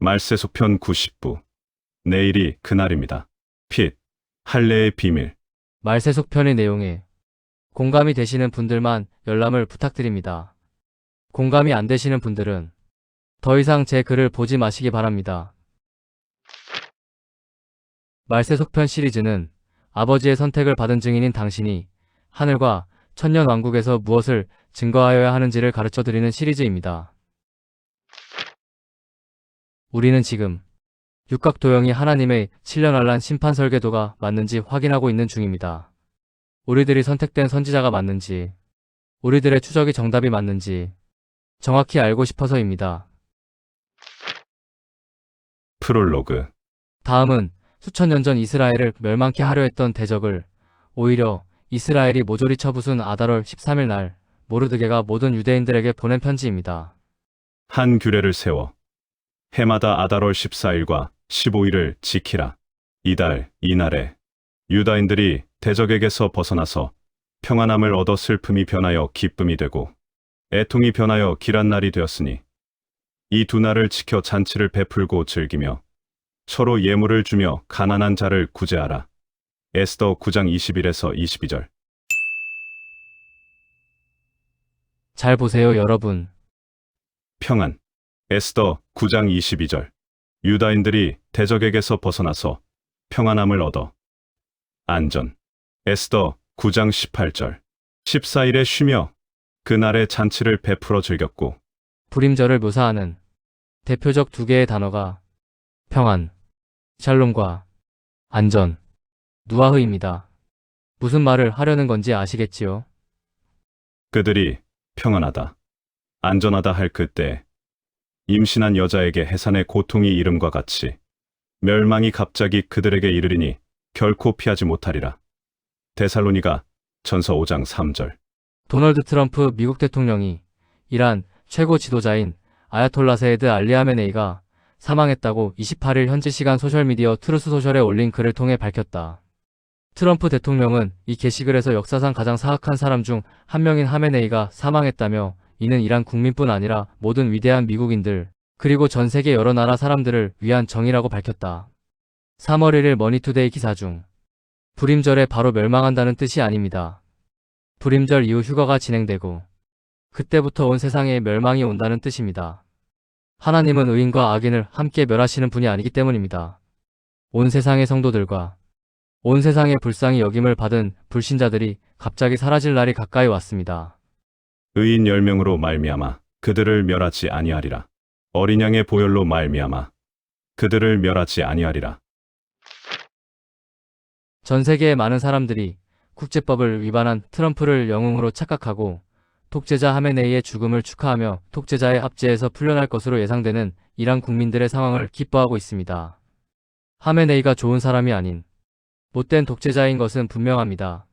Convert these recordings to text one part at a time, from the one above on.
말세속편 90부. 내일이 그날입니다. 핏, 할례의 비밀. 말세속편의 내용에 공감이 되시는 분들만 열람을 부탁드립니다. 공감이 안 되시는 분들은 더 이상 제 글을 보지 마시기 바랍니다. 말세속편 시리즈는 아버지의 선택을 받은 증인인 당신이 하늘과 천년왕국에서 무엇을 증거하여야 하는지를 가르쳐드리는 시리즈입니다. 우리는 지금 육각도형이 하나님의 7년환란 심판 설계도가 맞는지 확인하고 있는 중입니다. 우리들이 선택된 선지자가 맞는지, 우리들의 추적이 정답이 맞는지 정확히 알고 싶어서입니다. 프롤로그. 다음은 수천 년 전 이스라엘을 멸망케 하려 했던 대적을 오히려 이스라엘이 모조리 쳐부순 아달월 13일 날 모르드게가 모든 유대인들에게 보낸 편지입니다. 한 규례를 세워 해마다 아달월 14일과 15일을 지키라. 이날에 유다인들이 대적에게서 벗어나서 평안함을 얻어 슬픔이 변하여 기쁨이 되고 애통이 변하여 길한 날이 되었으니 이 두 날을 지켜 잔치를 베풀고 즐기며 서로 예물을 주며 가난한 자를 구제하라. 에스더 9장 21에서 22절. 잘 보세요, 여러분. 평안. 에스더 9장 22절. 유다인들이 대적에게서 벗어나서 평안함을 얻어. 안전. 에스더 9장 18절. 14일에 쉬며 그날의 잔치를 베풀어 즐겼고. 불임절을 묘사하는 대표적 두 개의 단어가 평안, 샬롬과 안전, 누아흐입니다. 무슨 말을 하려는 건지 아시겠지요? 그들이 평안하다, 안전하다 할 그때 임신한 여자에게 해산의 고통이 이름과 같이 멸망이 갑자기 그들에게 이르리니 결코 피하지 못하리라. 데살로니가 전서 5장 3절. 도널드 트럼프 미국 대통령이 이란 최고 지도자인 아야톨라 세이드 알리 하메네이가 사망했다고 28일 현지 시간 소셜미디어 트루스 소셜에 올린 글을 통해 밝혔다. 트럼프 대통령은 이 게시글에서 역사상 가장 사악한 사람 중 한 명인 하메네이가 사망했다며 이는 이란 국민뿐 아니라 모든 위대한 미국인들 그리고 전 세계 여러 나라 사람들을 위한 정의라고 밝혔다. 3월 1일 머니투데이 기사 중 불임절에 바로 멸망한다는 뜻이 아닙니다. 불임절 이후 휴가가 진행되고 그때부터 온 세상에 멸망이 온다는 뜻입니다. 하나님은 의인과 악인을 함께 멸하시는 분이 아니기 때문입니다. 온 세상의 성도들과 온 세상의 불쌍히 여김을 받은 불신자들이 갑자기 사라질 날이 가까이 왔습니다. 의인 10명으로 말미암아 그들을 멸하지 아니하리라. 어린 양의 보혈로 말미암아 그들을 멸하지 아니하리라. 전 세계의 많은 사람들이 국제법을 위반한 트럼프를 영웅으로 착각하고 독재자 하메네이의 죽음을 축하하며 독재자의 압제에서 풀려날 것으로 예상되는 이란 국민들의 상황을 기뻐하고 있습니다. 하메네이가 좋은 사람이 아닌 못된 독재자인 것은 분명합니다.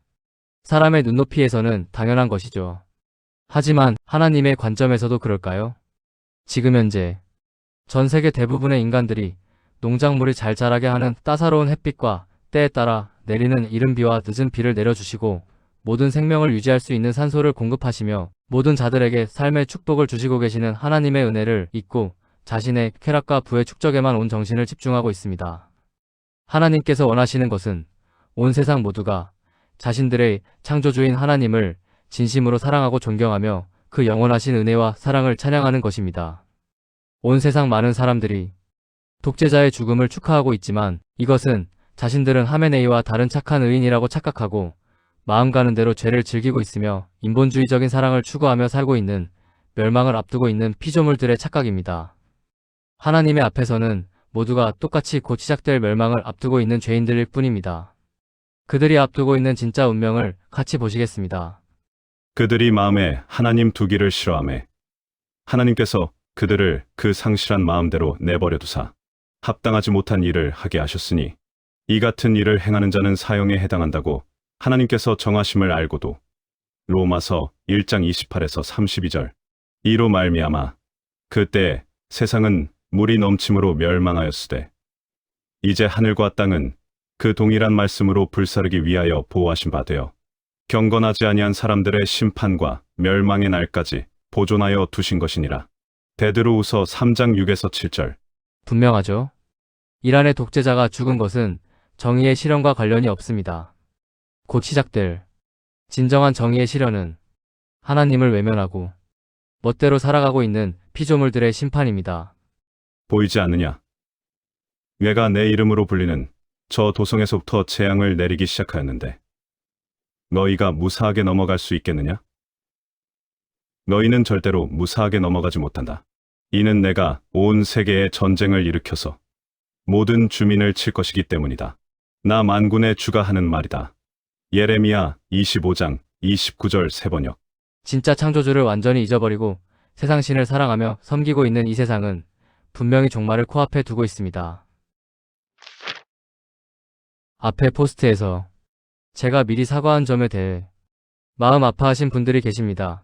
사람의 눈높이에서는 당연한 것이죠. 하지만 하나님의 관점에서도 그럴까요? 지금 현재 전 세계 대부분의 인간들이 농작물이 잘 자라게 하는 따사로운 햇빛과 때에 따라 내리는 이른 비와 늦은 비를 내려주시고 모든 생명을 유지할 수 있는 산소를 공급하시며 모든 자들에게 삶의 축복을 주시고 계시는 하나님의 은혜를 잊고 자신의 쾌락과 부의 축적에만 온 정신을 집중하고 있습니다. 하나님께서 원하시는 것은 온 세상 모두가 자신들의 창조주인 하나님을 진심으로 사랑하고 존경하며 그 영원하신 은혜와 사랑을 찬양하는 것입니다. 온 세상 많은 사람들이 독재자의 죽음을 축하하고 있지만 이것은 자신들은 하메네이와 다른 착한 의인이라고 착각하고 마음 가는 대로 죄를 즐기고 있으며 인본주의적인 사랑을 추구하며 살고 있는 멸망을 앞두고 있는 피조물들의 착각입니다. 하나님의 앞에서는 모두가 똑같이 곧 시작될 멸망을 앞두고 있는 죄인들일 뿐입니다. 그들이 앞두고 있는 진짜 운명을 같이 보시겠습니다. 그들이 마음에 하나님 두기를 싫어하매 하나님께서 그들을 그 상실한 마음대로 내버려 두사 합당하지 못한 일을 하게 하셨으니 이 같은 일을 행하는 자는 사형에 해당한다고 하나님께서 정하심을 알고도. 로마서 1장 28에서 32절. 이로 말미암아 그때 세상은 물이 넘침으로 멸망하였으되 이제 하늘과 땅은 그 동일한 말씀으로 불사르기 위하여 보호하신 바 되어 경건하지 아니한 사람들의 심판과 멸망의 날까지 보존하여 두신 것이니라. 베드로후서 3장 6에서 7절. 분명하죠. 이란의 독재자가 죽은 것은 정의의 실현과 관련이 없습니다. 곧 시작될 진정한 정의의 실현은 하나님을 외면하고 멋대로 살아가고 있는 피조물들의 심판입니다. 보이지 않느냐? 내가 내 이름으로 불리는 저 도성에서부터 재앙을 내리기 시작하였는데 너희가 무사하게 넘어갈 수 있겠느냐? 너희는 절대로 무사하게 넘어가지 못한다. 이는 내가 온 세계에 전쟁을 일으켜서 모든 주민을 칠 것이기 때문이다. 나 만군의 주가 하는 말이다. 예레미야 25장 29절 세번역. 진짜 창조주를 완전히 잊어버리고 세상신을 사랑하며 섬기고 있는 이 세상은 분명히 종말을 코앞에 두고 있습니다. 앞에 포스트에서 제가 미리 사과한 점에 대해 마음 아파하신 분들이 계십니다.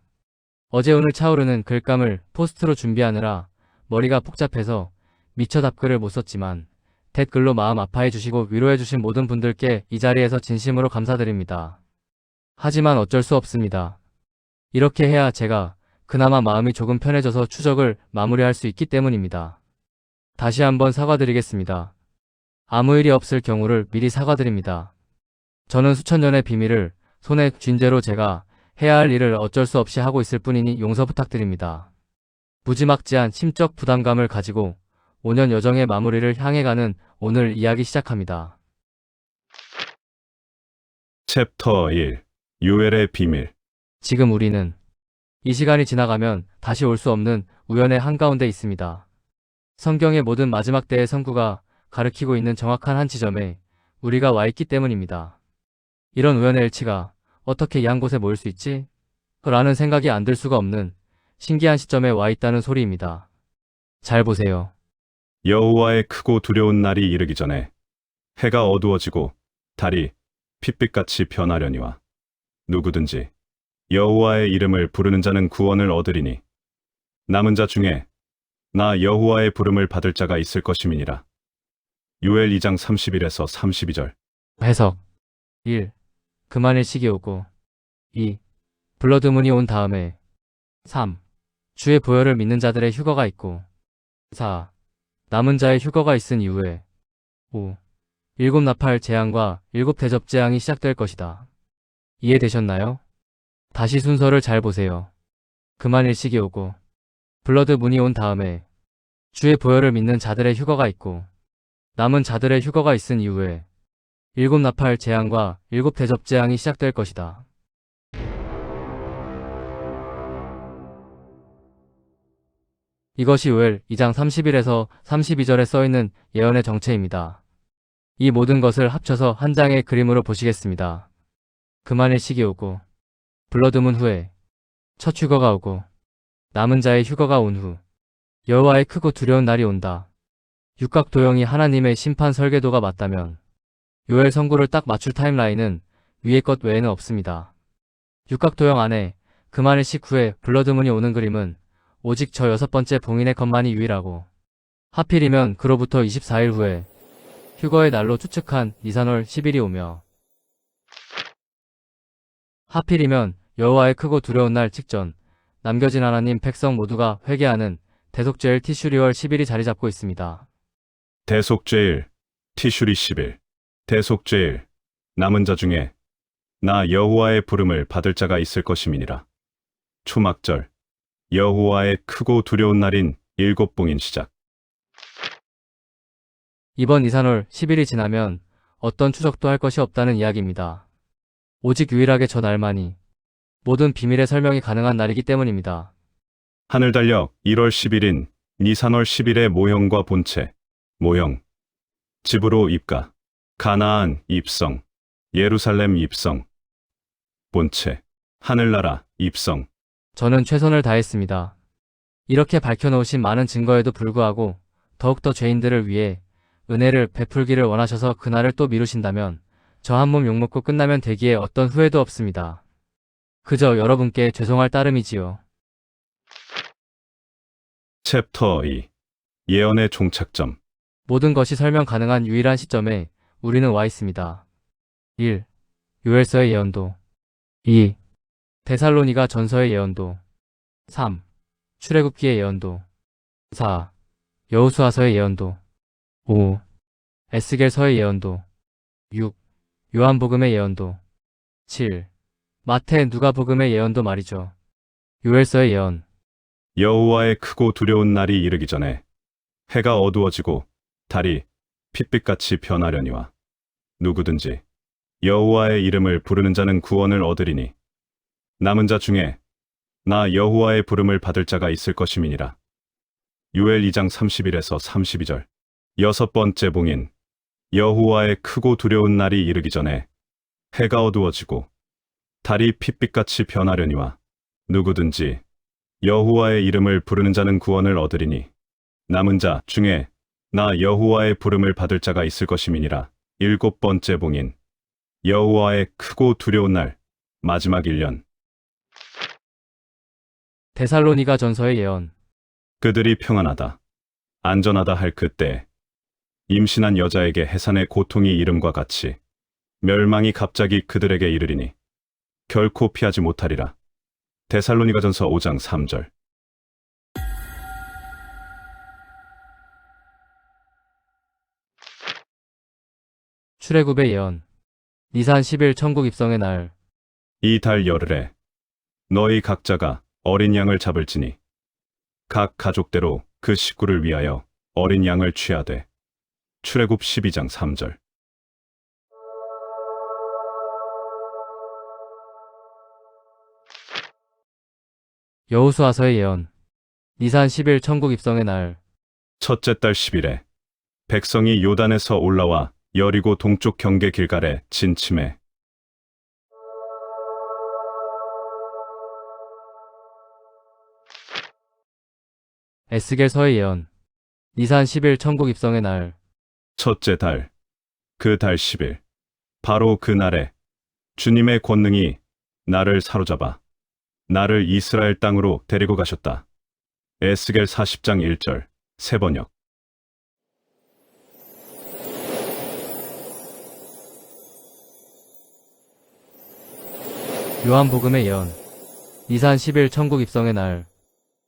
어제 오늘 차오르는 글감을 포스트로 준비하느라 머리가 복잡해서 미처 답글을 못 썼지만 댓글로 마음 아파해 주시고 위로해 주신 모든 분들께 이 자리에서 진심으로 감사드립니다. 하지만 어쩔 수 없습니다. 이렇게 해야 제가 그나마 마음이 조금 편해져서 추적을 마무리할 수 있기 때문입니다. 다시 한번 사과드리겠습니다. 아무 일이 없을 경우를 미리 사과드립니다. 저는 수천 년의 비밀을 손에 쥔 채로 제가 해야 할 일을 어쩔 수 없이 하고 있을 뿐이니 용서 부탁드립니다. 무지막지한 심적 부담감을 가지고 5년 여정의 마무리를 향해 가는 오늘 이야기 시작합니다. 챕터 1. 요엘의 비밀. 지금 우리는 이 시간이 지나가면 다시 올 수 없는 우연의 한가운데 있습니다. 성경의 모든 마지막 때의 선구가 가리키고 있는 정확한 한 지점에 우리가 와 있기 때문입니다. 이런 우연의 일치가 어떻게 이 한 곳에 모일 수 있지? 라는 생각이 안 들 수가 없는 신기한 시점에 와 있다는 소리입니다. 잘 보세요. 여호와의 크고 두려운 날이 이르기 전에 해가 어두워지고 달이 핏빛같이 변하려니와 누구든지 여호와의 이름을 부르는 자는 구원을 얻으리니 남은 자 중에 나 여호와의 부름을 받을 자가 있을 것임이니라. 요엘 2장 31에서 32절. 해석 1. 그만일 시기 오고 2. 블러드문이 온 다음에 3. 주의 보혈을 믿는 자들의 휴거가 있고 4. 남은 자의 휴거가 있은 이후에 5. 일곱 나팔 재앙과 일곱 대접 재앙이 시작될 것이다. 이해되셨나요? 다시 순서를 잘 보세요. 그만일 시기 오고 블러드문이 온 다음에 주의 보혈을 믿는 자들의 휴거가 있고 남은 자들의 휴거가 있은 이후에 일곱 나팔 재앙과 일곱 대접 재앙이 시작될 것이다. 이것이 요엘 2장 30일에서 32절에 써있는 예언의 정체입니다. 이 모든 것을 합쳐서 한 장의 그림으로 보시겠습니다. 그만의 시기 오고 블러드문 후에 첫 휴거가 오고 남은 자의 휴거가 온 후 여호와의 크고 두려운 날이 온다. 육각도형이 하나님의 심판 설계도가 맞다면 요엘 선구를 딱 맞출 타임라인은 위의 것 외에는 없습니다. 육각도형 안에 그만의 식 후에 블러드문이 오는 그림은 오직 저 6번째 봉인의 것만이 유일하고 하필이면 그로부터 24일 후에 휴거의 날로 추측한 니산월 10일이 오며 하필이면 여호와의 크고 두려운 날 직전 남겨진 하나님 백성 모두가 회개하는 대속죄일 티슈리월 10일이 자리 잡고 있습니다. 대속죄일 티슈리 10일. 대속죄일 남은 자 중에 나 여호와의 부름을 받을 자가 있을 것임이니라. 초막절 여호와의 크고 두려운 날인 일곱 봉인 시작. 이번 니산월 10일이 지나면 어떤 추적도 할 것이 없다는 이야기입니다. 오직 유일하게 저 날만이 모든 비밀의 설명이 가능한 날이기 때문입니다. 하늘 달력 1월 10일인 니산월 10일의 모형과 본체. 모형. 집으로 입가. 가나안 입성. 예루살렘 입성. 본체. 하늘나라 입성. 저는 최선을 다했습니다. 이렇게 밝혀놓으신 많은 증거에도 불구하고 더욱더 죄인들을 위해 은혜를 베풀기를 원하셔서 그날을 또 미루신다면 저 한 몸 욕먹고 끝나면 되기에 어떤 후회도 없습니다. 그저 여러분께 죄송할 따름이지요. 챕터 2. 예언의 종착점. 모든 것이 설명 가능한 유일한 시점에 우리는 와 있습니다. 1. 요엘서의 예언도 2. 데살로니가 전서의 예언도 3. 출애굽기의 예언도 4. 여호수아서의 예언도. 5. 에스겔서의 예언도. 6. 요한복음의 예언도. 7. 마태 누가복음의 예언도 말이죠. 요엘서의 예언. 여호와의 크고 두려운 날이 이르기 전에 해가 어두워지고 달이 핏빛같이 변하려니와 누구든지 여호와의 이름을 부르는 자는 구원을 얻으리니 남은 자 중에 나 여호와의 부름을 받을 자가 있을 것임이니라. 요엘 2장 31에서 32절. 여섯 번째 봉인. 여호와의 크고 두려운 날이 이르기 전에 해가 어두워지고 달이 핏빛같이 변하려니와 누구든지 여호와의 이름을 부르는 자는 구원을 얻으리니 남은 자 중에 나 여호와의 부름을 받을 자가 있을 것임이니라. 일곱 번째 봉인. 여호와의 크고 두려운 날, 마지막 1년. 데살로니가 전서의 예언. 그들이 평안하다, 안전하다 할 그때 임신한 여자에게 해산의 고통이 이름과 같이 멸망이 갑자기 그들에게 이르리니 결코 피하지 못하리라. 데살로니가전서 5장 3절. 출애굽의 예언. 니산 10일 천국 입성의 날. 이 달 열흘에 너희 각자가 어린 양을 잡을지니 각 가족대로 그 식구를 위하여 어린 양을 취하되. 출애굽 12장 3절. 여호수아서의 예언. 니산 10일 천국 입성의 날. 첫째 달 10일에 백성이 요단에서 올라와 여리고 동쪽 경계 길갈에 진침해. 에스겔서의 예언. 니산 10일 천국 입성의 날. 첫째 달, 그 달 10일, 바로 그 날에 주님의 권능이 나를 사로잡아 나를 이스라엘 땅으로 데리고 가셨다. 에스겔 40장 1절, 세번역. 요한복음의 예언. 니산 10일 천국 입성의 날.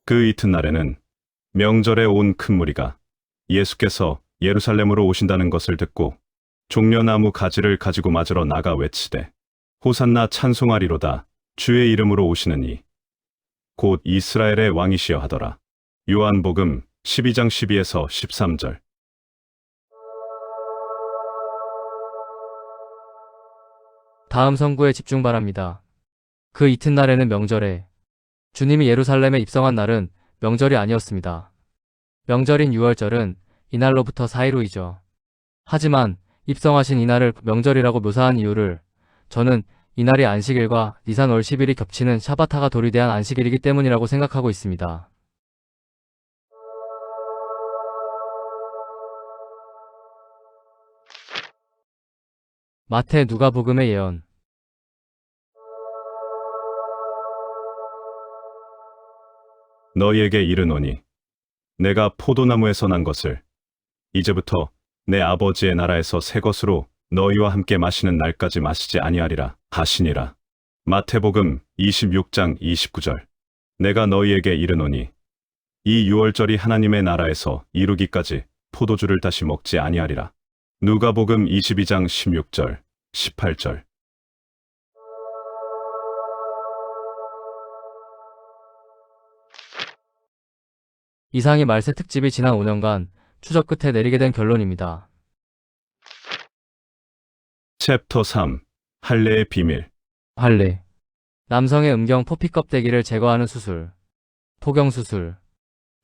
그 이튿날에는 명절에 온 큰 무리가 예수께서 예루살렘으로 오신다는 것을 듣고 종려나무 가지를 가지고 맞으러 나가 외치되 호산나 찬송하리로다 주의 이름으로 오시는 이 곧 이스라엘의 왕이시여 하더라. 요한복음 12장 12에서 13절. 다음 선구에 집중 바랍니다. 그 이튿날에는 명절에 주님이 예루살렘에 입성한 날은 명절이 아니었습니다. 명절인 6월절은 이날로부터 4일 후이죠. 하지만 입성하신 이날을 명절이라고 묘사한 이유를 저는 이날이 안식일과 니산 월 10일이 겹치는 샤바타가 돌이 대한 안식일이기 때문이라고 생각하고 있습니다. 마태 누가복음의 예언. 너희에게 이르노니 내가 포도나무에서 난 것을 이제부터 내 아버지의 나라에서 새 것으로 너희와 함께 마시는 날까지 마시지 아니하리라 하시니라. 마태복음 26장 29절. 내가 너희에게 이르노니 이 유월절이 하나님의 나라에서 이루기까지 포도주를 다시 먹지 아니하리라. 누가복음 22장 16절, 18절. 이상이 말세 특집이 지난 5년간 추적 끝에 내리게 된 결론입니다. 챕터 3. 할례의 비밀. 할례. 남성의 음경 포피 껍데기를 제거하는 수술. 포경 수술.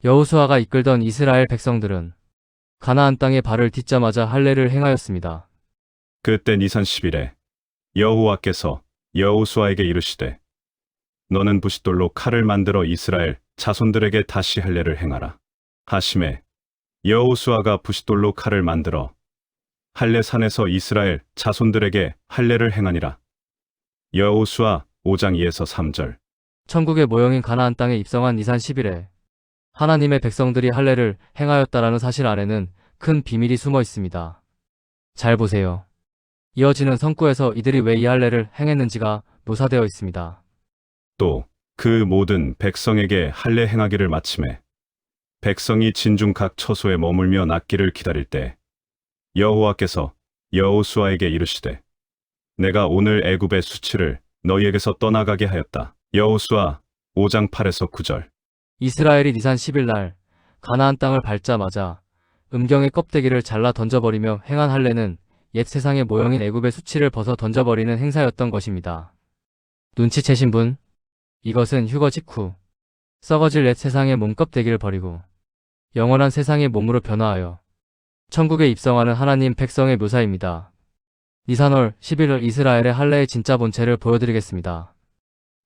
여호수아가 이끌던 이스라엘 백성들은 가나안 땅에 발을 딛자마자 할례를 행하였습니다. 그때 니산 10일에 여호와께서 여호수아에게 이르시되 너는 부싯돌로 칼을 만들어 이스라엘 자손들에게 다시 할례를 행하라 하심에 여호수아가 부싯돌로 칼을 만들어 할례산에서 이스라엘 자손들에게 할례를 행하니라. 여호수아 5장 2에서 3절. 천국의 모형인 가나안 땅에 입성한 니산 10일에 하나님의 백성들이 할례를 행하였다라는 사실 안에는 큰 비밀이 숨어 있습니다. 잘 보세요. 이어지는 성구에서 이들이 왜 이 할례를 행했는지가 묘사되어 있습니다. 또 그 모든 백성에게 할례 행하기를 마침에 백성이 진중 각 처소에 머물며 낫기를 기다릴 때 여호와께서 여호수아에게 이르시되 내가 오늘 애굽의 수치를 너희에게서 떠나가게 하였다. 여호수아 5장 8에서 9절. 이스라엘이 니산 10일 날 가나안 땅을 밟자마자 음경의 껍데기를 잘라 던져버리며 행한 할례는 옛 세상의 모형인 애굽의 수치를 벗어 던져버리는 행사였던 것입니다. 눈치채신 분? 이것은 휴거 직후 썩어질 옛 세상의 몸 껍데기를 버리고 영원한 세상의 몸으로 변화하여 천국에 입성하는 하나님 백성의 묘사입니다. 니산월 11월 이스라엘의 할례의 진짜 본체를 보여드리겠습니다.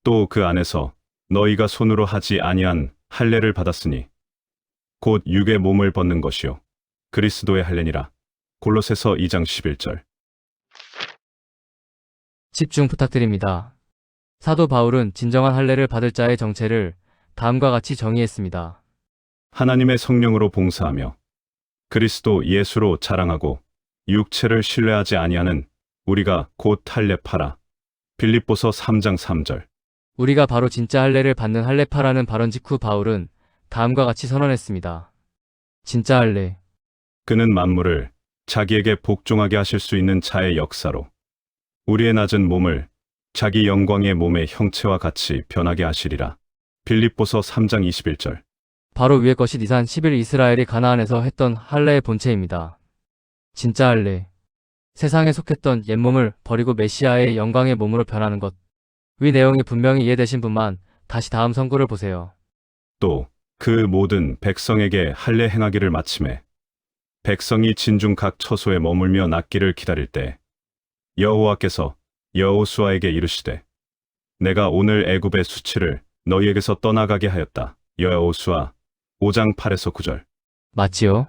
또 그 안에서 너희가 손으로 하지 아니한 할례를 받았으니 곧 육의 몸을 벗는 것이요 그리스도의 할례니라. 골로새서 2장 11절. 집중 부탁드립니다. 사도 바울은 진정한 할례를 받을 자의 정체를 다음과 같이 정의했습니다. 하나님의 성령으로 봉사하며 그리스도 예수로 자랑하고 육체를 신뢰하지 아니하는 우리가 곧 할례파라. 빌립보서 3장 3절. 우리가 바로 진짜 할례를 받는 할례파라는 발언 직후 바울은 다음과 같이 선언했습니다. 진짜 할례. 그는 만물을 자기에게 복종하게 하실 수 있는 자의 역사로 우리의 낮은 몸을 자기 영광의 몸의 형체와 같이 변하게 하시리라. 빌립보서 3장 21절. 바로 위의 것이 니산 10일 이스라엘이 가나안에서 했던 할례의 본체입니다. 진짜 할례. 세상에 속했던 옛 몸을 버리고 메시아의 영광의 몸으로 변하는 것. 위 내용이 분명히 이해되신 분만 다시 다음 선구를 보세요. 또 그 모든 백성에게 할례 행하기를 마침에 백성이 진중 각 처소에 머물며 낫기를 기다릴 때 여호와께서 여호수아에게 이르시되 내가 오늘 애굽의 수치를 너희에게서 떠나가게 하였다. 여호수아 5장 8에서 9절. 맞지요?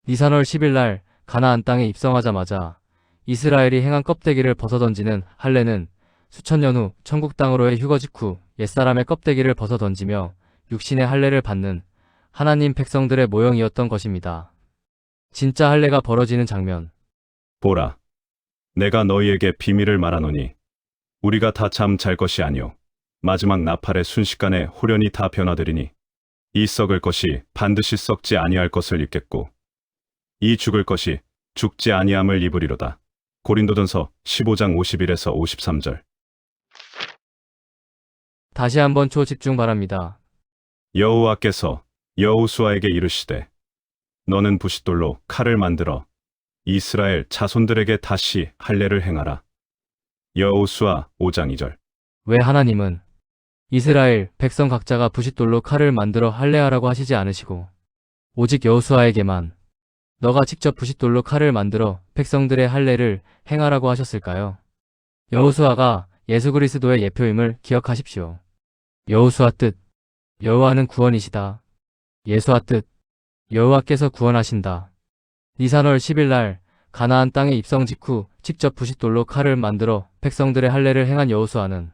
니산월 10일 날 가나안 땅에 입성하자마자 이스라엘이 행한 껍데기를 벗어던지는 할례는 수천 년 후 천국 땅으로의 휴거 직후 옛사람의 껍데기를 벗어던지며 육신의 할례를 받는 하나님 백성들의 모형이었던 것입니다. 진짜 할례가 벌어지는 장면. 보라, 내가 너희에게 비밀을 말하노니 우리가 다 잠 잘 것이 아니요 마지막 나팔의 순식간에 홀연히 다 변화되리니 이 썩을 것이 반드시 썩지 아니할 것을 입겠고 이 죽을 것이 죽지 아니함을 입으리로다. 고린도전서 15장 51에서 53절. 다시 한번 초집중 바랍니다. 여호와께서 여호수아에게 이르시되 너는 부싯돌로 칼을 만들어 이스라엘 자손들에게 다시 할례를 행하라. 여호수아 5장 2절. 왜 하나님은 이스라엘 백성 각자가 부싯돌로 칼을 만들어 할례하라고 하시지 않으시고 오직 여호수아에게만 너가 직접 부싯돌로 칼을 만들어 백성들의 할례를 행하라고 하셨을까요? 여호수아가 예수 그리스도의 예표임을 기억하십시오. 여호수아 뜻, 여호와는 구원이시다. 예수와 뜻, 여호와께서 구원하신다. 니산월 10일 날 가나안 땅에 입성 직후 직접 부싯돌로 칼을 만들어 백성들의 할례를 행한 여호수아는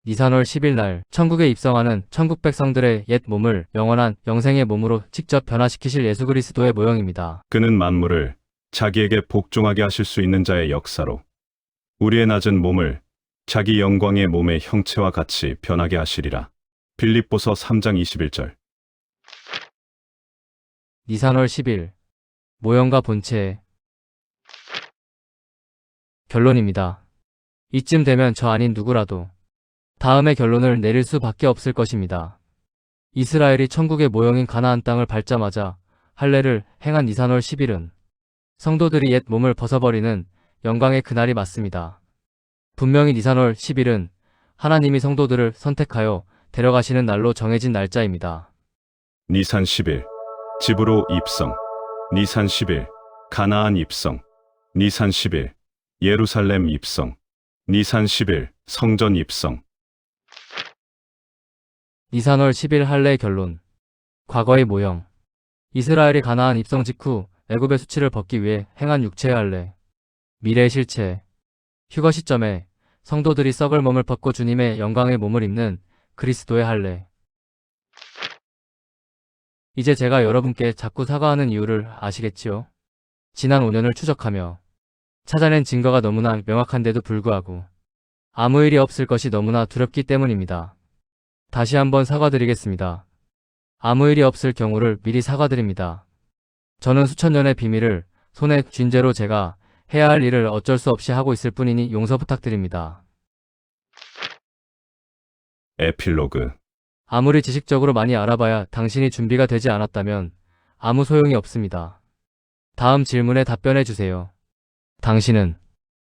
니산월 10일 날 천국에 입성하는 천국 백성들의 옛 몸을 영원한 영생의 몸으로 직접 변화시키실 예수 그리스도의 모형입니다. 그는 만물을 자기에게 복종하게 하실 수 있는 자의 역사로 우리의 낮은 몸을 자기 영광의 몸의 형체와 같이 변하게 하시리라. 빌립보서 3장 21절. 니산월 10일 모형과 본체. 결론입니다. 이쯤 되면 저 아닌 누구라도 다음의 결론을 내릴 수밖에 없을 것입니다. 이스라엘이 천국의 모형인 가나안 땅을 밟자마자 할례를 행한 니산월 10일은 성도들이 옛 몸을 벗어버리는 영광의 그날이 맞습니다. 분명히 니산월 10일은 하나님이 성도들을 선택하여 데려가시는 날로 정해진 날짜입니다. 니산 10일 집으로 입성. 니산 10일 가나안 입성. 니산 10일 예루살렘 입성. 니산 10일 성전 입성. 니산월 10일 할례의 결론. 과거의 모형. 이스라엘이 가나안 입성 직후 애굽의 수치를 벗기 위해 행한 육체의 할례. 미래의 실체. 휴거 시점에 성도들이 썩을 몸을 벗고 주님의 영광의 몸을 입는 그리스도의 할례. 이제 제가 여러분께 자꾸 사과하는 이유를 아시겠지요? 지난 5년을 추적하며 찾아낸 증거가 너무나 명확한데도 불구하고 아무 일이 없을 것이 너무나 두렵기 때문입니다. 다시 한번 사과드리겠습니다. 아무 일이 없을 경우를 미리 사과드립니다. 저는 수천 년의 비밀을 손에 쥔 죄로 제가 해야 할 일을 어쩔 수 없이 하고 있을 뿐이니 용서 부탁드립니다. 에필로그. 아무리 지식적으로 많이 알아봐야 당신이 준비가 되지 않았다면 아무 소용이 없습니다. 다음 질문에 답변해 주세요. 당신은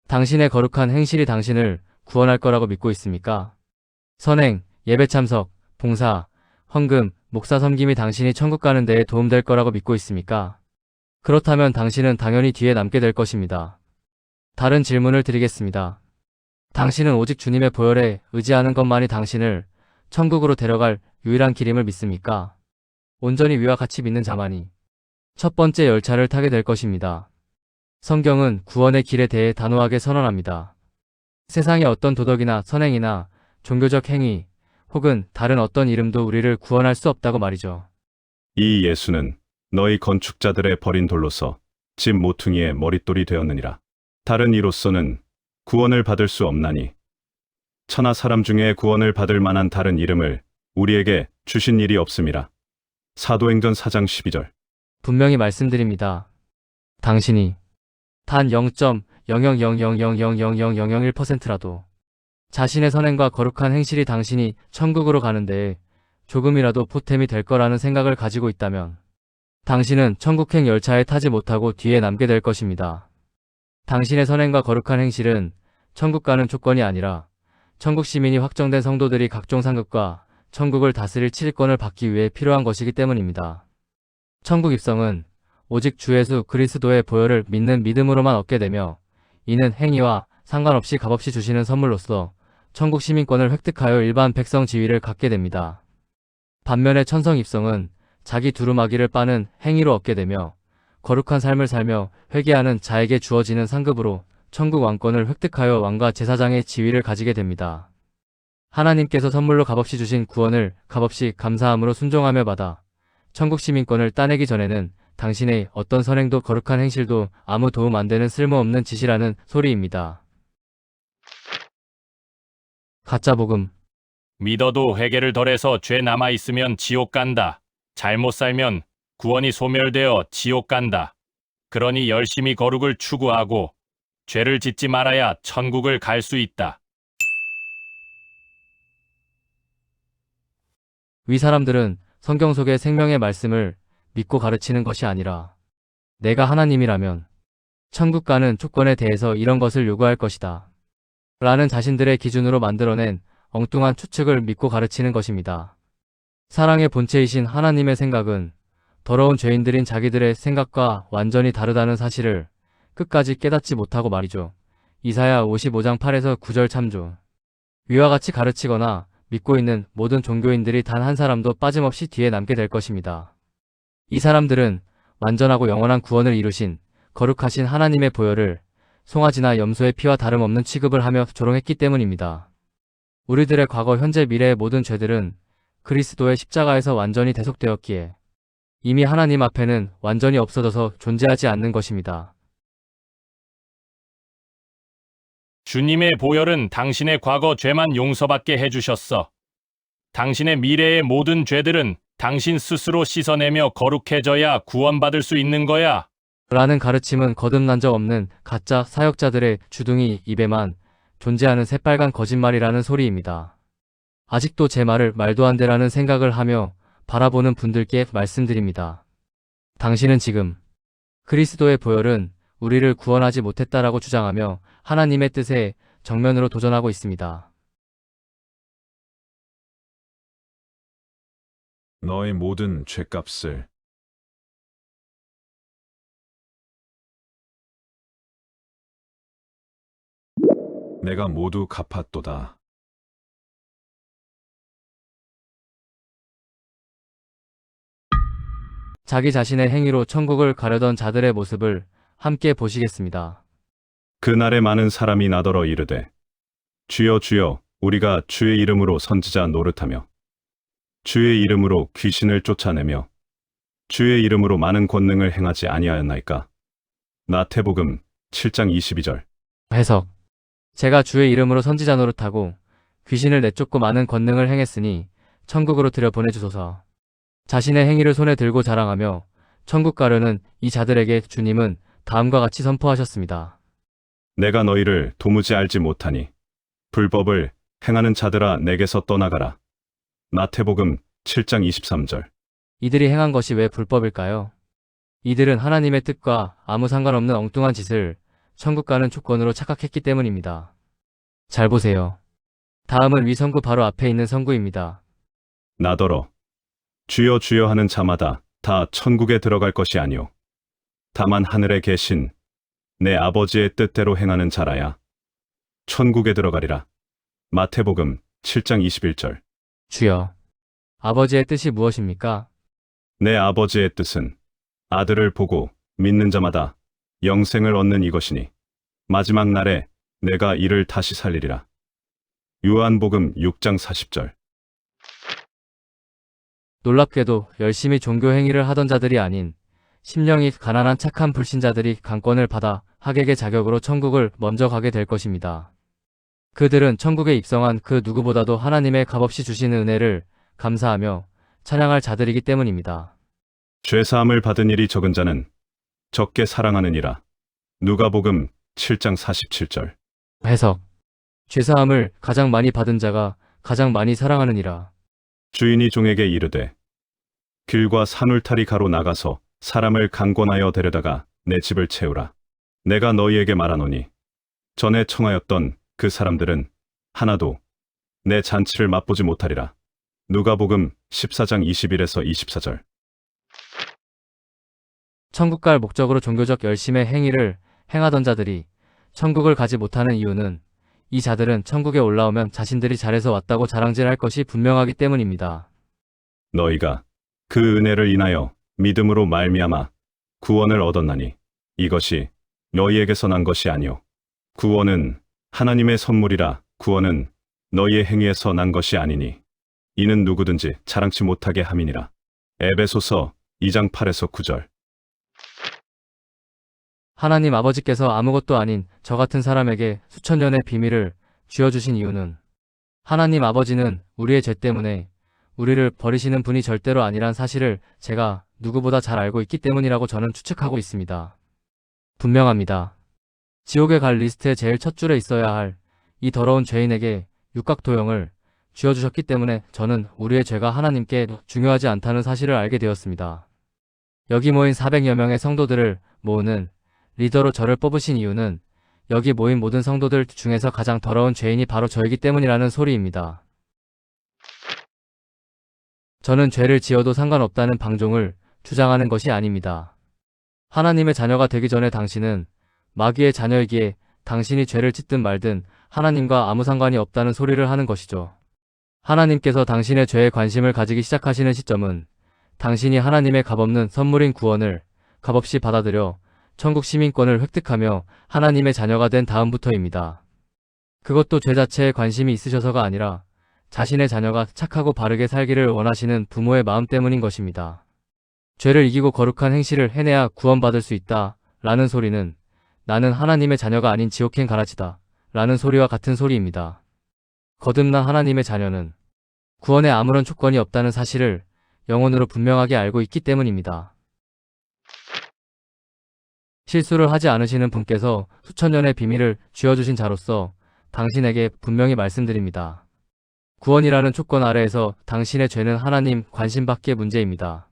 당신의 거룩한 행실이 당신을 구원할 거라고 믿고 있습니까? 선행, 예배 참석, 봉사, 헌금, 목사 섬김이 당신이 천국 가는 데에 도움될 거라고 믿고 있습니까? 그렇다면 당신은 당연히 뒤에 남게 될 것입니다. 다른 질문을 드리겠습니다. 당신은 오직 주님의 보혈에 의지하는 것만이 당신을 천국으로 데려갈 유일한 길임을 믿습니까? 온전히 위와 같이 믿는 자만이 첫 번째 열차를 타게 될 것입니다. 성경은 구원의 길에 대해 단호하게 선언합니다. 세상의 어떤 도덕이나 선행이나 종교적 행위 혹은 다른 어떤 이름도 우리를 구원할 수 없다고 말이죠. 이 예수는 너희 건축자들의 버린 돌로서 집 모퉁이의 머릿돌이 되었느니라. 다른 이로서는 구원을 받을 수 없나니 천하 사람 중에 구원을 받을 만한 다른 이름을 우리에게 주신 일이 없음이라. 사도행전 4장 12절. 분명히 말씀드립니다. 당신이 단 0.000000001%라도 자신의 선행과 거룩한 행실이 당신이 천국으로 가는데 조금이라도 보탬이 될 거라는 생각을 가지고 있다면 당신은 천국행 열차에 타지 못하고 뒤에 남게 될 것입니다. 당신의 선행과 거룩한 행실은 천국 가는 조건이 아니라 천국 시민이 확정된 성도들이 각종 상급과 천국을 다스릴 7권을 받기 위해 필요한 것이기 때문입니다. 천국 입성은 오직 주 예수 그리스도의 보혈을 믿는 믿음으로만 얻게 되며 이는 행위와 상관없이 값없이 주시는 선물로서 천국 시민권을 획득하여 일반 백성 지위를 갖게 됩니다. 반면에 천성 입성은 자기 두루마기를 빠는 행위로 얻게 되며 거룩한 삶을 살며 회개하는 자에게 주어지는 상급으로 천국 왕권을 획득하여 왕과 제사장의 지위를 가지게 됩니다. 하나님께서 선물로 값없이 주신 구원을 값없이 감사함으로 순종하며 받아 천국 시민권을 따내기 전에는 당신의 어떤 선행도 거룩한 행실도 아무 도움 안 되는 쓸모없는 짓이라는 소리입니다. 가짜복음. 믿어도 회개를 덜해서 죄 남아있으면 지옥 간다. 잘못 살면 구원이 소멸되어 지옥 간다. 그러니 열심히 거룩을 추구하고 죄를 짓지 말아야 천국을 갈 수 있다. 위 사람들은 성경 속의 생명의 말씀을 믿고 가르치는 것이 아니라 내가 하나님이라면 천국 가는 조건에 대해서 이런 것을 요구할 것이다. 라는 자신들의 기준으로 만들어낸 엉뚱한 추측을 믿고 가르치는 것입니다. 사랑의 본체이신 하나님의 생각은 더러운 죄인들인 자기들의 생각과 완전히 다르다는 사실을 끝까지 깨닫지 못하고 말이죠. 이사야 55장 8에서 9절 참조. 위와 같이 가르치거나 믿고 있는 모든 종교인들이 단 한 사람도 빠짐없이 뒤에 남게 될 것입니다. 이 사람들은 완전하고 영원한 구원을 이루신 거룩하신 하나님의 보혈을 송아지나 염소의 피와 다름없는 취급을 하며 조롱했기 때문입니다. 우리들의 과거, 현재, 미래의 모든 죄들은 그리스도의 십자가에서 완전히 대속되었기에 이미 하나님 앞에는 완전히 없어져서 존재하지 않는 것입니다. 주님의 보혈은 당신의 과거 죄만 용서받게 해주셨어. 당신의 미래의 모든 죄들은 당신 스스로 씻어내며 거룩해져야 구원받을 수 있는 거야. 라는 가르침은 거듭난 적 없는 가짜 사역자들의 주둥이 입에만 존재하는 새빨간 거짓말이라는 소리입니다. 아직도 제 말을 말도 안 되라는 생각을 하며 바라보는 분들께 말씀드립니다. 당신은 지금 그리스도의 보혈은 우리를 구원하지 못했다라고 주장하며 하나님의 뜻에 정면으로 도전하고 있습니다. 너의 모든 죄값을 내가 모두 갚았도다. 자기 자신의 행위로 천국을 가려던 자들의 모습을 함께 보시겠습니다. 그날에 많은 사람이 나더러 이르되 주여 주여 우리가 주의 이름으로 선지자 노릇하며 주의 이름으로 귀신을 쫓아내며 주의 이름으로 많은 권능을 행하지 아니하였나이까. 마태복음 7장 22절. 해석. 제가 주의 이름으로 선지자 노릇하고 귀신을 내쫓고 많은 권능을 행했으니 천국으로 들여보내주소서. 자신의 행위를 손에 들고 자랑하며 천국 가려는 이 자들에게 주님은 다음과 같이 선포하셨습니다. 내가 너희를 도무지 알지 못하니 불법을 행하는 자들아 내게서 떠나가라. 마태복음 7장 23절. 이들이 행한 것이 왜 불법일까요? 이들은 하나님의 뜻과 아무 상관없는 엉뚱한 짓을 천국 가는 조건으로 착각했기 때문입니다. 잘 보세요. 다음은 위 성구 바로 앞에 있는 성구입니다. 나더러 주여 주여 하는 자마다 다 천국에 들어갈 것이 아니오. 다만 하늘에 계신 내 아버지의 뜻대로 행하는 자라야 천국에 들어가리라. 마태복음 7장 21절. 주여, 아버지의 뜻이 무엇입니까? 내 아버지의 뜻은 아들을 보고 믿는 자마다 영생을 얻는 이것이니 마지막 날에 내가 이를 다시 살리리라. 요한복음 6장 40절. 놀랍게도 열심히 종교 행위를 하던 자들이 아닌 심령이 가난한 착한 불신자들이 강권을 받아 하객의 자격으로 천국을 먼저 가게 될 것입니다. 그들은 천국에 입성한 그 누구보다도 하나님의 값없이 주시는 은혜를 감사하며 찬양할 자들이기 때문입니다. 죄사함을 받은 일이 적은 자는 적게 사랑하느니라. 누가복음 7장 47절. 해석. 죄사함을 가장 많이 받은 자가 가장 많이 사랑하느니라. 주인이 종에게 이르되 길과 산울타리 가로 나가서 사람을 강권하여 데려다가 내 집을 채우라. 내가 너희에게 말하노니 전에 청하였던 그 사람들은 하나도 내 잔치를 맛보지 못하리라. 누가복음 14장 21에서 24절. 천국 갈 목적으로 종교적 열심의 행위를 행하던 자들이 천국을 가지 못하는 이유는 이 자들은 천국에 올라오면 자신들이 잘해서 왔다고 자랑질할 것이 분명하기 때문입니다. 너희가 그 은혜를 인하여 믿음으로 말미암아 구원을 얻었나니 이것이 너희에게서 난 것이 아니오. 구원은 하나님의 선물이라. 구원은 너희의 행위에서 난 것이 아니니 이는 누구든지 자랑치 못하게 함이니라. 에베소서 2장 8에서 9절. 하나님 아버지께서 아무것도 아닌 저 같은 사람에게 수천 년의 비밀을 쥐어주신 이유는 하나님 아버지는 우리의 죄 때문에 우리를 버리시는 분이 절대로 아니란 사실을 제가 누구보다 잘 알고 있기 때문이라고 저는 추측하고 있습니다. 분명합니다. 지옥에 갈 리스트의 제일 첫 줄에 있어야 할 이 더러운 죄인에게 육각도형을 쥐어주셨기 때문에 저는 우리의 죄가 하나님께 중요하지 않다는 사실을 알게 되었습니다. 여기 모인 400여 명의 성도들을 모으는 리더로 저를 뽑으신 이유는 여기 모인 모든 성도들 중에서 가장 더러운 죄인이 바로 저이기 때문이라는 소리입니다. 저는 죄를 지어도 상관없다는 방종을 주장하는 것이 아닙니다. 하나님의 자녀가 되기 전에 당신은 마귀의 자녀이기에 당신이 죄를 짓든 말든 하나님과 아무 상관이 없다는 소리를 하는 것이죠. 하나님께서 당신의 죄에 관심을 가지기 시작하시는 시점은 당신이 하나님의 값없는 선물인 구원을 값없이 받아들여 천국 시민권을 획득하며 하나님의 자녀가 된 다음부터입니다. 그것도 죄 자체에 관심이 있으셔서가 아니라 자신의 자녀가 착하고 바르게 살기를 원하시는 부모의 마음 때문인 것입니다. 죄를 이기고 거룩한 행실을 해내야 구원받을 수 있다 라는 소리는 나는 하나님의 자녀가 아닌 지옥행 가라치다 라는 소리와 같은 소리입니다. 거듭난 하나님의 자녀는 구원에 아무런 조건이 없다는 사실을 영혼으로 분명하게 알고 있기 때문입니다. 실수를 하지 않으시는 분께서 수천 년의 비밀을 쥐어주신 자로서 당신에게 분명히 말씀드립니다. 구원이라는 조건 아래에서 당신의 죄는 하나님 관심 밖의 문제입니다.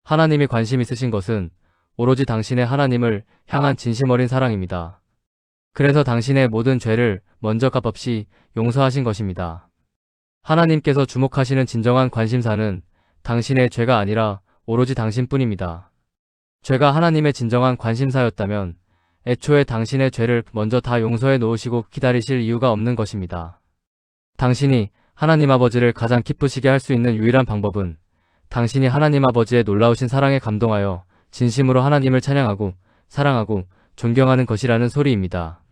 하나님이 관심 있으신 것은 오로지 당신의 하나님을 향한 진심 어린 사랑입니다. 그래서 당신의 모든 죄를 먼저 값없이 용서하신 것입니다. 하나님께서 주목하시는 진정한 관심사는 당신의 죄가 아니라 오로지 당신뿐입니다. 죄가 하나님의 진정한 관심사였다면 애초에 당신의 죄를 먼저 다 용서해 놓으시고 기다리실 이유가 없는 것입니다. 당신이 하나님 아버지를 가장 기쁘시게 할 수 있는 유일한 방법은 당신이 하나님 아버지의 놀라우신 사랑에 감동하여 진심으로 하나님을 찬양하고 사랑하고 존경하는 것이라는 소리입니다.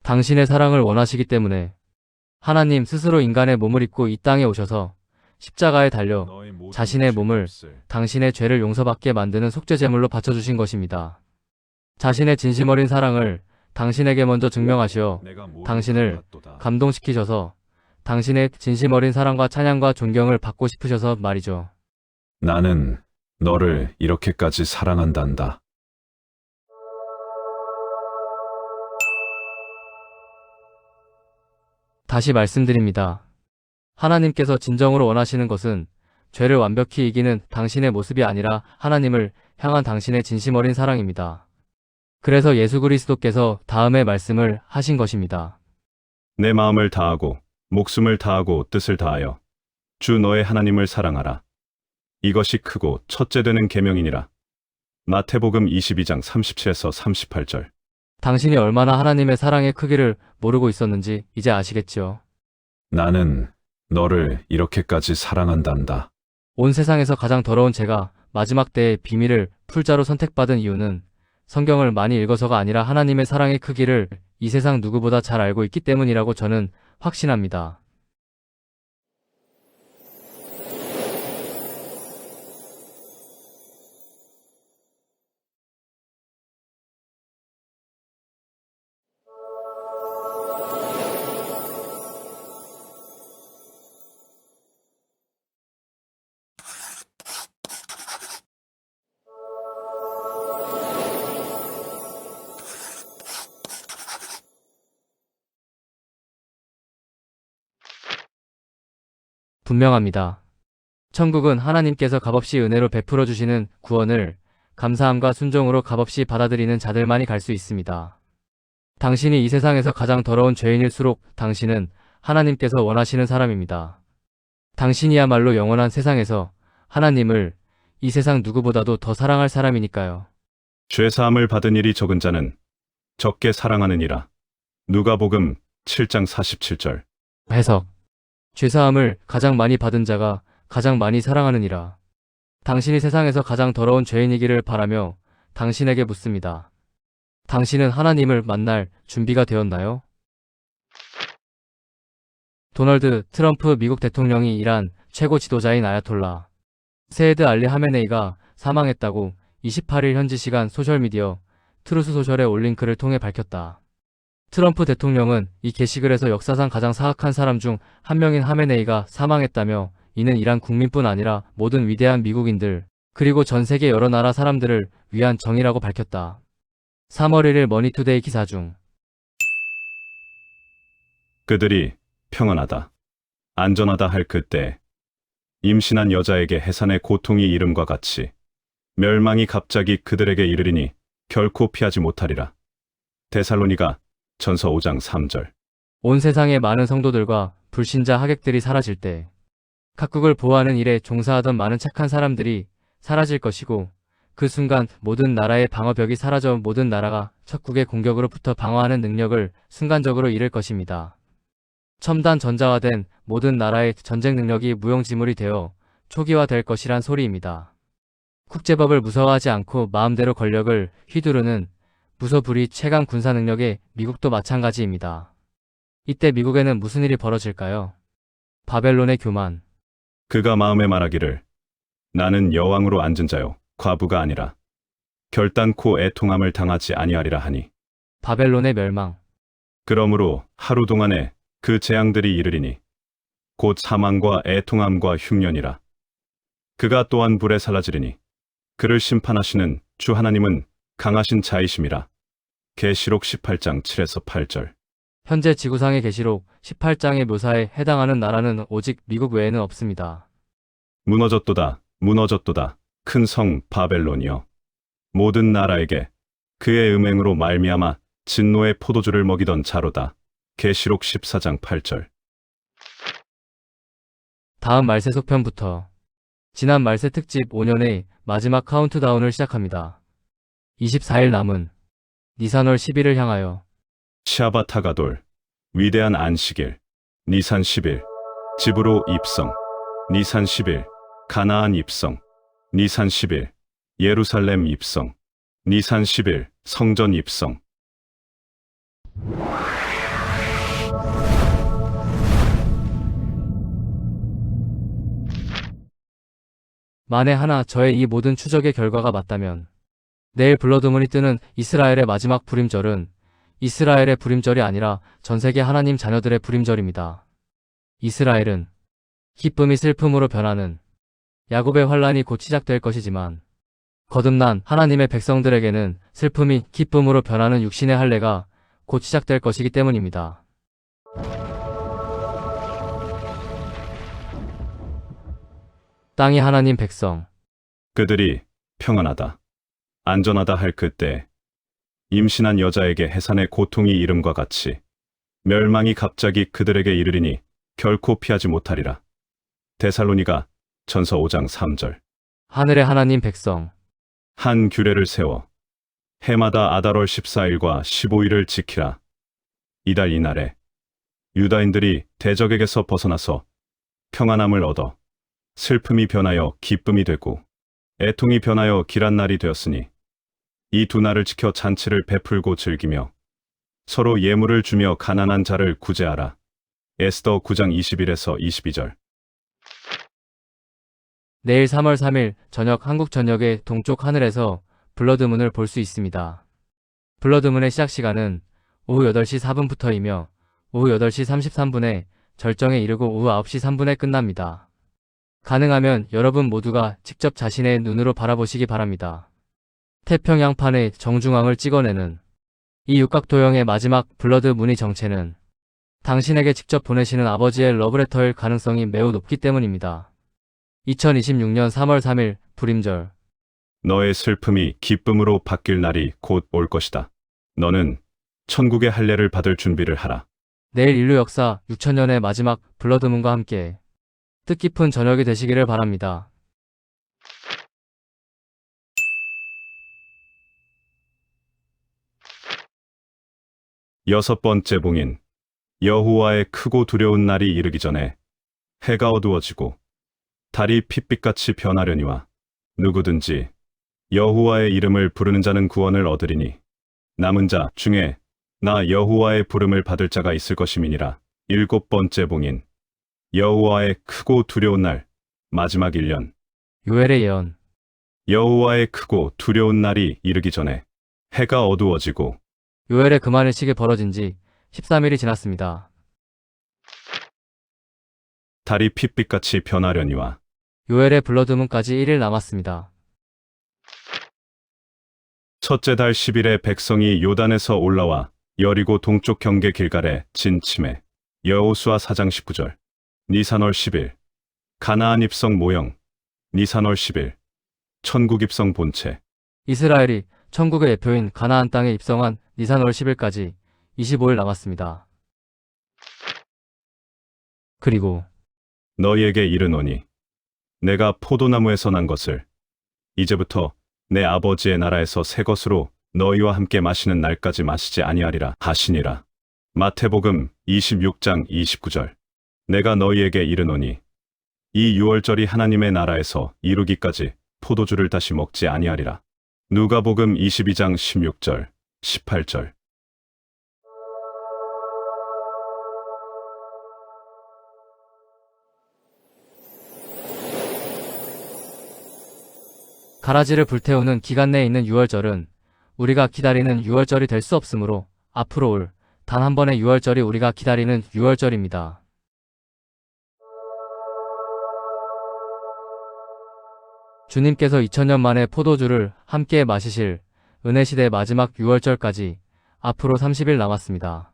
당신의 사랑을 원하시기 때문에 하나님 스스로 인간의 몸을 입고 이 땅에 오셔서 십자가에 달려 자신의 몸을 당신의 죄를 용서받게 만드는 속죄제물로 바쳐주신 것입니다. 자신의 진심 어린 사랑을 당신에게 먼저 증명하시어 내가 모든 당신을 받았도다. 감동시키셔서 당신의 진심 어린 사랑과 찬양과 존경을 받고 싶으셔서 말이죠. 나는 너를 이렇게까지 사랑한단다. 다시 말씀드립니다. 하나님께서 진정으로 원하시는 것은 죄를 완벽히 이기는 당신의 모습이 아니라 하나님을 향한 당신의 진심 어린 사랑입니다. 그래서 예수 그리스도께서 다음의 말씀을 하신 것입니다. 내 마음을 다하고 목숨을 다하고 뜻을 다하여 주 너의 하나님을 사랑하라. 이것이 크고 첫째 되는 계명이니라. 마태복음 22장 37에서 38절. 당신이 얼마나 하나님의 사랑의 크기를 모르고 있었는지 이제 아시겠지요. 나는 너를 이렇게까지 사랑한단다. 온 세상에서 가장 더러운 제가 마지막 때의 비밀을 풀자로 선택받은 이유는 성경을 많이 읽어서가 아니라 하나님의 사랑의 크기를 이 세상 누구보다 잘 알고 있기 때문이라고 저는 확신합니다. 분명합니다. 천국은 하나님께서 값없이 은혜로 베풀어 주시는 구원을 감사함과 순종으로 값없이 받아들이는 자들만이 갈 수 있습니다. 당신이 이 세상에서 가장 더러운 죄인일수록 당신은 하나님께서 원하시는 사람입니다. 당신이야말로 영원한 세상에서 하나님을 이 세상 누구보다도 더 사랑할 사람이니까요. 죄사함을 받은 일이 적은 자는 적게 사랑하느니라. 누가복음 7장 47절. 해석. 죄사함을 가장 많이 받은 자가 가장 많이 사랑하느니라. 당신이 세상에서 가장 더러운 죄인이기를 바라며 당신에게 묻습니다. 당신은 하나님을 만날 준비가 되었나요? 도널드 트럼프 미국 대통령이 이란 최고 지도자인 아야톨라 세헤드 알리 하메네이가 사망했다고 28일 현지 시간 소셜미디어 트루스 소셜에 올린 글을 통해 밝혔다. 트럼프 대통령은 이 게시글에서 역사상 가장 사악한 사람 중 한 명인 하메네이가 사망했다며 이는 이란 국민뿐 아니라 모든 위대한 미국인들 그리고 전 세계 여러 나라 사람들을 위한 정의라고 밝혔다. 3월 1일 머니투데이 기사 중 그들이 평안하다, 안전하다 할 그때 임신한 여자에게 해산의 고통이 이름과 같이 멸망이 갑자기 그들에게 이르리니 결코 피하지 못하리라. 데살로니가 전서 5장 3절. 온 세상의 많은 성도들과 불신자 하객들이 사라질 때 각국을 보호하는 일에 종사하던 많은 착한 사람들이 사라질 것이고 그 순간 모든 나라의 방어벽이 사라져 모든 나라가 적국의 공격으로부터 방어하는 능력을 순간적으로 잃을 것입니다. 첨단 전자화된 모든 나라의 전쟁 능력이 무용지물이 되어 초기화될 것이란 소리입니다. 국제법을 무서워하지 않고 마음대로 권력을 휘두르는 무소불위 최강 군사 능력의 미국도 마찬가지입니다. 이때 미국에는 무슨 일이 벌어질까요? 바벨론의 교만. 그가 마음에 말하기를 나는 여왕으로 앉은 자요 과부가 아니라 결단코 애통함을 당하지 아니하리라 하니 바벨론의 멸망. 그러므로 하루 동안에 그 재앙들이 이르리니 곧 사망과 애통함과 흉년이라. 그가 또한 불에 사라지리니 그를 심판하시는 주 하나님은 강하신 자이심이라. 계시록 18장 7에서 8절. 현재 지구상의 계시록 18장의 묘사에 해당하는 나라는 오직 미국 외에는 없습니다. 무너졌도다, 무너졌도다, 큰 성 바벨론이여. 모든 나라에게 그의 음행으로 말미암아 진노의 포도주를 먹이던 자로다. 계시록 14장 8절. 다음 말세 속편부터 지난 말세 특집 5년의 마지막 카운트다운을 시작합니다. 24일 남은 니산월 10일을 향하여 시아바타가돌, 위대한 안식일, 니산 10일, 집으로 입성, 니산 10일, 가나안 입성, 니산 10일, 예루살렘 입성, 니산 10일, 성전 입성. 만에 하나 저의 이 모든 추적의 결과가 맞다면 내일 블러드문이 뜨는 이스라엘의 마지막 불임절은 이스라엘의 부림절이 아니라 전 세계 하나님 자녀들의 부림절입니다. 이스라엘은 기쁨이 슬픔으로 변하는 야곱의 환란이 곧 시작될 것이지만 거듭난 하나님의 백성들에게는 슬픔이 기쁨으로 변하는 육신의 할례가 곧 시작될 것이기 때문입니다. 땅이 하나님 백성, 그들이 평안하다, 안전하다 할 그때 임신한 여자에게 해산의 고통이 이름과 같이 멸망이 갑자기 그들에게 이르리니 결코 피하지 못하리라. 데살로니가 전서 5장 3절. 하늘의 하나님 백성, 한 규례를 세워 해마다 아달월 14일과 15일을 지키라. 이달 이날에 유다인들이 대적에게서 벗어나서 평안함을 얻어 슬픔이 변하여 기쁨이 되고 애통이 변하여 길한 날이 되었으니 이 두 날을 지켜 잔치를 베풀고 즐기며 서로 예물을 주며 가난한 자를 구제하라. 에스더 9장 21에서 22절. 내일 3월 3일 저녁 한국 전역의 동쪽 하늘에서 블러드문을 볼 수 있습니다. 블러드문의 시작 시간은 오후 8시 4분부터이며 오후 8시 33분에 절정에 이르고 오후 9시 3분에 끝납니다. 가능하면 여러분 모두가 직접 자신의 눈으로 바라보시기 바랍니다. 태평양판의 정중앙을 찍어내는 이 육각도형의 마지막 블러드 무늬 정체는 당신에게 직접 보내시는 아버지의 러브레터일 가능성이 매우 높기 때문입니다. 2026년 3월 3일 불임절. 너의 슬픔이 기쁨으로 바뀔 날이 곧 올 것이다. 너는 천국의 할례를 받을 준비를 하라. 내일 인류 역사 6000년의 마지막 블러드문과 함께 뜻깊은 저녁이 되시기를 바랍니다. 여섯 번째 봉인. 여호와의 크고 두려운 날이 이르기 전에 해가 어두워지고 달이 핏빛같이 변하려니와 누구든지 여호와의 이름을 부르는 자는 구원을 얻으리니 남은 자 중에 나 여호와의 부름을 받을 자가 있을 것임이니라. 일곱 번째 봉인. 여호와의 크고 두려운 날, 마지막 1년. 요엘의 예언. 여호와의 크고 두려운 날이 이르기 전에 해가 어두워지고 요엘의 그만의 시기 벌어진 지 13일이 지났습니다. 달이 핏빛같이 변하려니와 요엘의 블러드문까지 1일 남았습니다. 첫째 달 10일에 백성이 요단에서 올라와 여리고 동쪽 경계 길갈에 진침해. 여호수아 4장 19절. 니산월 10일. 가나안 입성 모형. 니산월 10일. 천국 입성 본체. 이스라엘이 천국의 예표인 가나안 땅에 입성한 니산월 10일까지 25일 남았습니다. 그리고 너희에게 이르노니 내가 포도나무에서 난 것을 이제부터 내 아버지의 나라에서 새 것으로 너희와 함께 마시는 날까지 마시지 아니하리라 하시니라. 마태복음 26장 29절. 내가 너희에게 이르노니 이 유월절이 하나님의 나라에서 이루기까지 포도주를 다시 먹지 아니하리라. 누가복음 22장 16절, 18절. 가라지를 불태우는 기간 내에 있는 유월절은 우리가 기다리는 유월절이 될 수 없으므로 앞으로 올 단 한 번의 유월절이 우리가 기다리는 유월절입니다. 주님께서 2000년 만에 포도주를 함께 마시실 은혜시대 마지막 유월절까지 앞으로 30일 남았습니다.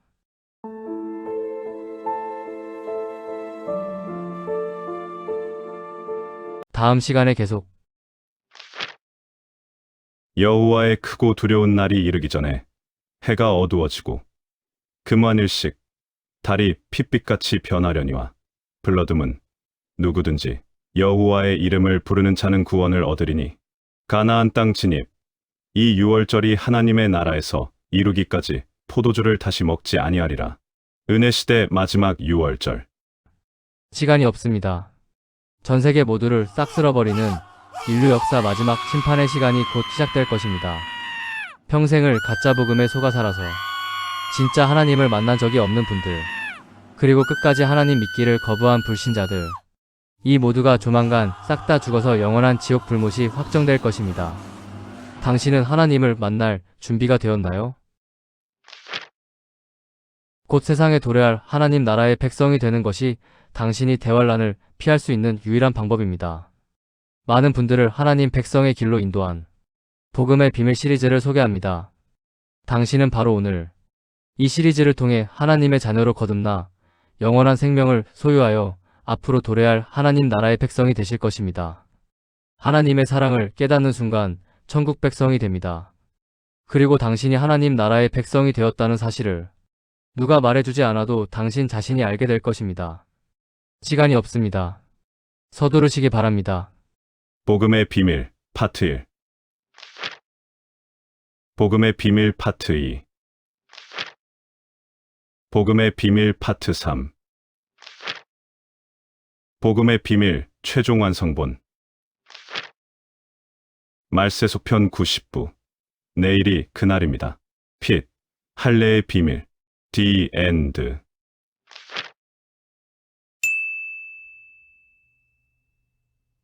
다음 시간에 계속. 여호와의 크고 두려운 날이 이르기 전에 해가 어두워지고 금완일씩 달이 핏빛같이 변하려니와 블러드문 누구든지 여호와의 이름을 부르는 자는 구원을 얻으리니 가나안 땅 진입. 이 유월절이 하나님의 나라에서 이루기까지 포도주를 다시 먹지 아니하리라. 은혜시대 마지막 유월절. 시간이 없습니다. 전 세계 모두를 싹 쓸어버리는 인류 역사 마지막 심판의 시간이 곧 시작될 것입니다. 평생을 가짜 복음에 속아 살아서 진짜 하나님을 만난 적이 없는 분들, 그리고 끝까지 하나님 믿기를 거부한 불신자들, 이 모두가 조만간 싹 다 죽어서 영원한 지옥 불못이 확정될 것입니다. 당신은 하나님을 만날 준비가 되었나요? 곧 세상에 도래할 하나님 나라의 백성이 되는 것이 당신이 대환란을 피할 수 있는 유일한 방법입니다. 많은 분들을 하나님 백성의 길로 인도한 복음의 비밀 시리즈를 소개합니다. 당신은 바로 오늘 이 시리즈를 통해 하나님의 자녀로 거듭나 영원한 생명을 소유하여 앞으로 도래할 하나님 나라의 백성이 되실 것입니다. 하나님의 사랑을 깨닫는 순간 천국 백성이 됩니다. 그리고 당신이 하나님 나라의 백성이 되었다는 사실을 누가 말해주지 않아도 당신 자신이 알게 될 것입니다. 시간이 없습니다. 서두르시기 바랍니다. 복음의 비밀 파트 1. 복음의 비밀 파트 2. 복음의 비밀 파트 3. 복음의 비밀 최종 완성본. 말세소편 90부. 내일이 그날입니다. 핏 할례의 비밀. The End.